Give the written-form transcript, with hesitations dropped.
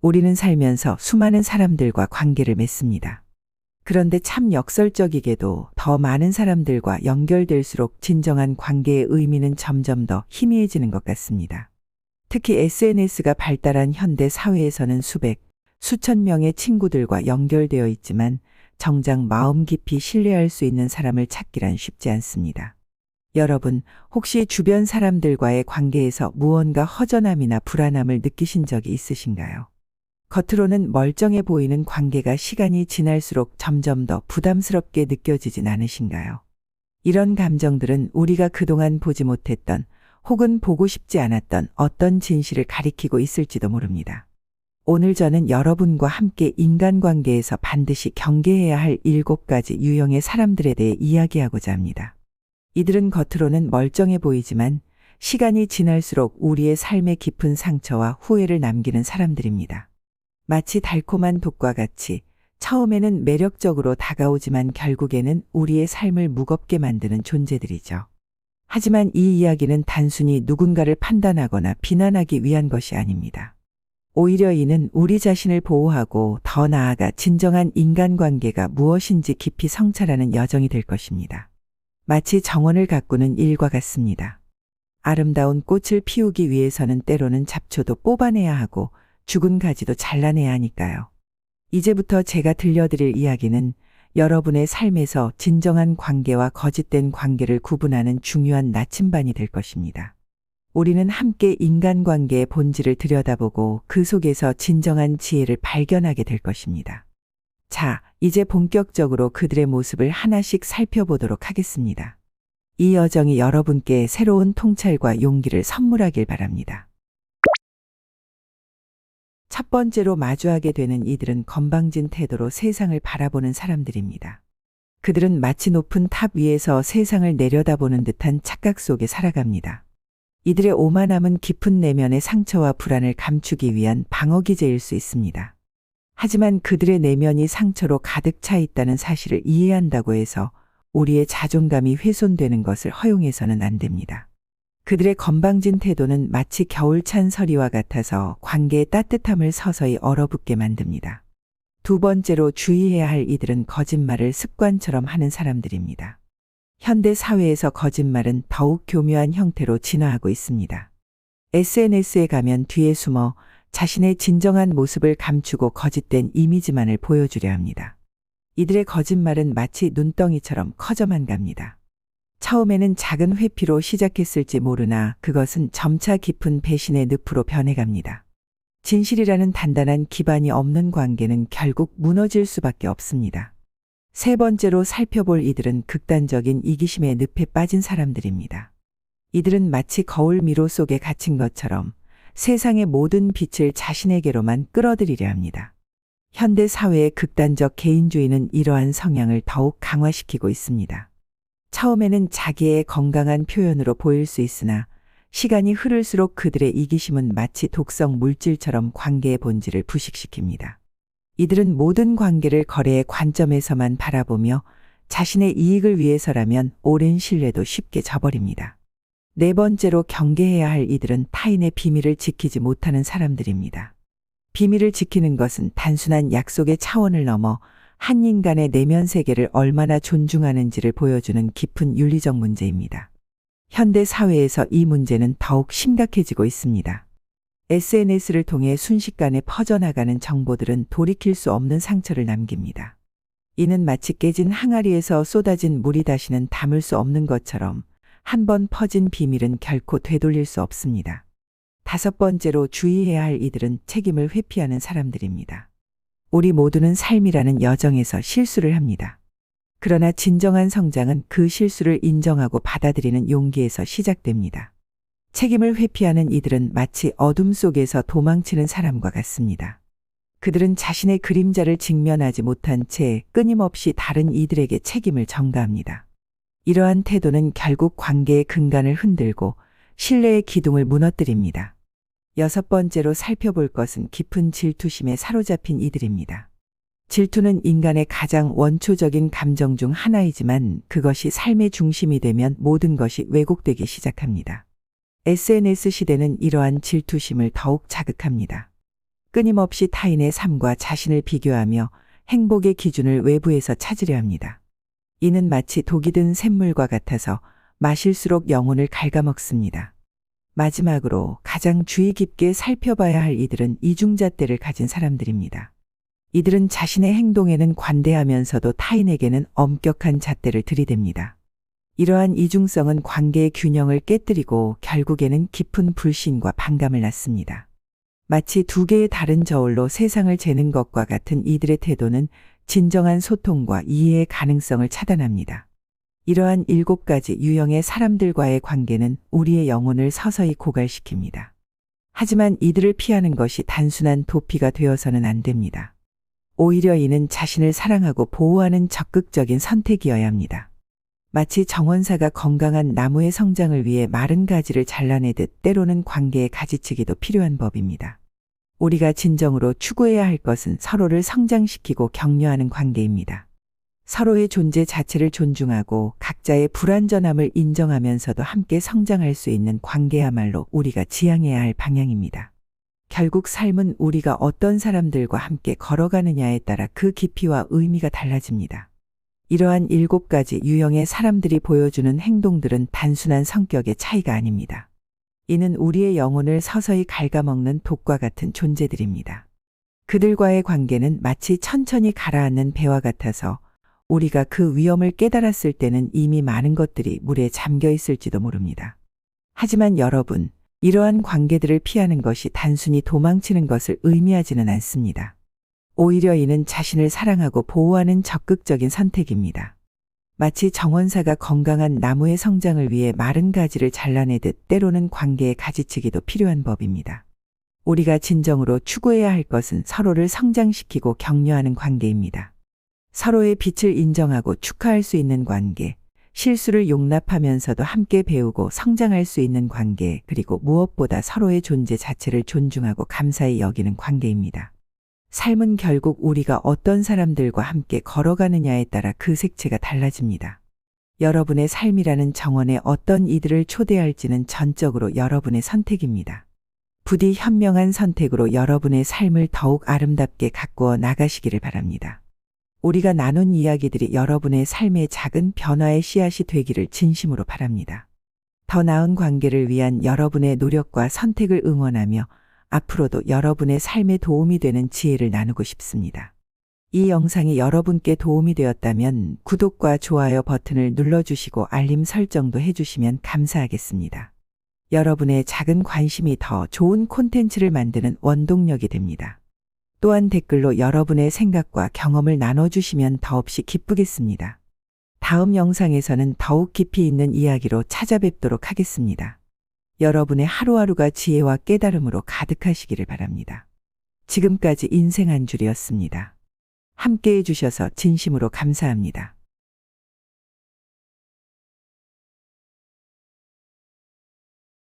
우리는 살면서 수많은 사람들과 관계를 맺습니다. 그런데 참 역설적이게도 더 많은 사람들과 연결될수록 진정한 관계의 의미는 점점 더 희미해지는 것 같습니다. 특히 SNS가 발달한 현대 사회에서는 수백, 수천 명의 친구들과 연결되어 있지만 정작 마음 깊이 신뢰할 수 있는 사람을 찾기란 쉽지 않습니다. 여러분, 혹시 주변 사람들과의 관계에서 무언가 허전함이나 불안함을 느끼신 적이 있으신가요? 겉으로는 멀쩡해 보이는 관계가 시간이 지날수록 점점 더 부담스럽게 느껴지진 않으신가요? 이런 감정들은 우리가 그동안 보지 못했던 혹은 보고 싶지 않았던 어떤 진실을 가리키고 있을지도 모릅니다. 오늘 저는 여러분과 함께 인간관계에서 반드시 경계해야 할 7가지 유형의 사람들에 대해 이야기하고자 합니다. 이들은 겉으로는 멀쩡해 보이지만 시간이 지날수록 우리의 삶에 깊은 상처와 후회를 남기는 사람들입니다. 마치 달콤한 독과 같이 처음에는 매력적으로 다가오지만 결국에는 우리의 삶을 무겁게 만드는 존재들이죠. 하지만 이 이야기는 단순히 누군가를 판단하거나 비난하기 위한 것이 아닙니다. 오히려 이는 우리 자신을 보호하고 더 나아가 진정한 인간관계가 무엇인지 깊이 성찰하는 여정이 될 것입니다. 마치 정원을 가꾸는 일과 같습니다. 아름다운 꽃을 피우기 위해서는 때로는 잡초도 뽑아내야 하고 죽은 가지도 잘라내야 하니까요. 이제부터 제가 들려드릴 이야기는 여러분의 삶에서 진정한 관계와 거짓된 관계를 구분하는 중요한 나침반이 될 것입니다. 우리는 함께 인간관계의 본질을 들여다보고 그 속에서 진정한 지혜를 발견하게 될 것입니다. 자, 이제 본격적으로 그들의 모습을 하나씩 살펴보도록 하겠습니다. 이 여정이 여러분께 새로운 통찰과 용기를 선물하길 바랍니다. 첫 번째로 마주하게 되는 이들은 건방진 태도로 세상을 바라보는 사람들입니다. 그들은 마치 높은 탑 위에서 세상을 내려다보는 듯한 착각 속에 살아갑니다. 이들의 오만함은 깊은 내면의 상처와 불안을 감추기 위한 방어기제일 수 있습니다. 하지만 그들의 내면이 상처로 가득 차 있다는 사실을 이해한다고 해서 우리의 자존감이 훼손되는 것을 허용해서는 안 됩니다. 그들의 건방진 태도는 마치 겨울찬 서리와 같아서 관계의 따뜻함을 서서히 얼어붙게 만듭니다. 두 번째로 주의해야 할 이들은 거짓말을 습관처럼 하는 사람들입니다. 현대 사회에서 거짓말은 더욱 교묘한 형태로 진화하고 있습니다. SNS에 가면 뒤에 숨어 자신의 진정한 모습을 감추고 거짓된 이미지만을 보여주려 합니다. 이들의 거짓말은 마치 눈덩이처럼 커져만 갑니다. 처음에는 작은 회피로 시작했을지 모르나 그것은 점차 깊은 배신의 늪으로 변해갑니다. 진실이라는 단단한 기반이 없는 관계는 결국 무너질 수밖에 없습니다. 세 번째로 살펴볼 이들은 극단적인 이기심의 늪에 빠진 사람들입니다. 이들은 마치 거울 미로 속에 갇힌 것처럼 세상의 모든 빛을 자신에게로만 끌어들이려 합니다. 현대 사회의 극단적 개인주의는 이러한 성향을 더욱 강화시키고 있습니다. 처음에는 자기의 건강한 표현으로 보일 수 있으나 시간이 흐를수록 그들의 이기심은 마치 독성 물질처럼 관계의 본질을 부식시킵니다. 이들은 모든 관계를 거래의 관점에서만 바라보며 자신의 이익을 위해서라면 오랜 신뢰도 쉽게 저버립니다. 네 번째로 경계해야 할 이들은 타인의 비밀을 지키지 못하는 사람들입니다. 비밀을 지키는 것은 단순한 약속의 차원을 넘어 한 인간의 내면 세계를 얼마나 존중하는지를 보여주는 깊은 윤리적 문제입니다. 현대 사회에서 이 문제는 더욱 심각해지고 있습니다. SNS를 통해 순식간에 퍼져나가는 정보들은 돌이킬 수 없는 상처를 남깁니다. 이는 마치 깨진 항아리에서 쏟아진 물이 다시는 담을 수 없는 것처럼 한 번 퍼진 비밀은 결코 되돌릴 수 없습니다. 다섯 번째로 주의해야 할 이들은 책임을 회피하는 사람들입니다. 우리 모두는 삶이라는 여정에서 실수를 합니다. 그러나 진정한 성장은 그 실수를 인정하고 받아들이는 용기에서 시작됩니다. 책임을 회피하는 이들은 마치 어둠 속에서 도망치는 사람과 같습니다. 그들은 자신의 그림자를 직면하지 못한 채 끊임없이 다른 이들에게 책임을 전가합니다. 이러한 태도는 결국 관계의 근간을 흔들고 신뢰의 기둥을 무너뜨립니다. 여섯 번째로 살펴볼 것은 깊은 질투심에 사로잡힌 이들입니다. 질투는 인간의 가장 원초적인 감정 중 하나이지만 그것이 삶의 중심이 되면 모든 것이 왜곡되기 시작합니다. SNS 시대는 이러한 질투심을 더욱 자극합니다. 끊임없이 타인의 삶과 자신을 비교하며 행복의 기준을 외부에서 찾으려 합니다. 이는 마치 독이 든 샘물과 같아서 마실수록 영혼을 갉아먹습니다. 마지막으로 가장 주의 깊게 살펴봐야 할 이들은 이중잣대를 가진 사람들입니다. 이들은 자신의 행동에는 관대하면서도 타인에게는 엄격한 잣대를 들이댑니다. 이러한 이중성은 관계의 균형을 깨뜨리고 결국에는 깊은 불신과 반감을 낳습니다. 마치 두 개의 다른 저울로 세상을 재는 것과 같은 이들의 태도는 진정한 소통과 이해의 가능성을 차단합니다. 이러한 7가지 유형의 사람들과의 관계는 우리의 영혼을 서서히 고갈시킵니다. 하지만 이들을 피하는 것이 단순한 도피가 되어서는 안 됩니다. 오히려 이는 자신을 사랑하고 보호하는 적극적인 선택이어야 합니다. 마치 정원사가 건강한 나무의 성장을 위해 마른 가지를 잘라내듯 때로는 관계의 가지치기도 필요한 법입니다. 우리가 진정으로 추구해야 할 것은 서로를 성장시키고 격려하는 관계입니다. 서로의 존재 자체를 존중하고 각자의 불완전함을 인정하면서도 함께 성장할 수 있는 관계야말로 우리가 지향해야 할 방향입니다. 결국 삶은 우리가 어떤 사람들과 함께 걸어가느냐에 따라 그 깊이와 의미가 달라집니다. 이러한 7가지 유형의 사람들이 보여주는 행동들은 단순한 성격의 차이가 아닙니다. 이는 우리의 영혼을 서서히 갉아먹는 독과 같은 존재들입니다. 그들과의 관계는 마치 천천히 가라앉는 배와 같아서 우리가 그 위험을 깨달았을 때는 이미 많은 것들이 물에 잠겨 있을지도 모릅니다. 하지만 여러분, 이러한 관계들을 피하는 것이 단순히 도망치는 것을 의미하지는 않습니다. 오히려 이는 자신을 사랑하고 보호하는 적극적인 선택입니다. 마치 정원사가 건강한 나무의 성장을 위해 마른 가지를 잘라내듯 때로는 관계의 가지치기도 필요한 법입니다. 우리가 진정으로 추구해야 할 것은 서로를 성장시키고 격려하는 관계입니다. 서로의 빛을 인정하고 축하할 수 있는 관계, 실수를 용납하면서도 함께 배우고 성장할 수 있는 관계, 그리고 무엇보다 서로의 존재 자체를 존중하고 감사히 여기는 관계입니다. 삶은 결국 우리가 어떤 사람들과 함께 걸어가느냐에 따라 그 색채가 달라집니다. 여러분의 삶이라는 정원에 어떤 이들을 초대할지는 전적으로 여러분의 선택입니다. 부디 현명한 선택으로 여러분의 삶을 더욱 아름답게 가꾸어 나가시기를 바랍니다. 우리가 나눈 이야기들이 여러분의 삶의 작은 변화의 씨앗이 되기를 진심으로 바랍니다. 더 나은 관계를 위한 여러분의 노력과 선택을 응원하며 앞으로도 여러분의 삶에 도움이 되는 지혜를 나누고 싶습니다. 이 영상이 여러분께 도움이 되었다면 구독과 좋아요 버튼을 눌러주시고 알림 설정도 해주시면 감사하겠습니다. 여러분의 작은 관심이 더 좋은 콘텐츠를 만드는 원동력이 됩니다. 또한 댓글로 여러분의 생각과 경험을 나눠주시면 더없이 기쁘겠습니다. 다음 영상에서는 더욱 깊이 있는 이야기로 찾아뵙도록 하겠습니다. 여러분의 하루하루가 지혜와 깨달음으로 가득하시기를 바랍니다. 지금까지 인생 한 줄이었습니다. 함께 해주셔서 진심으로 감사합니다.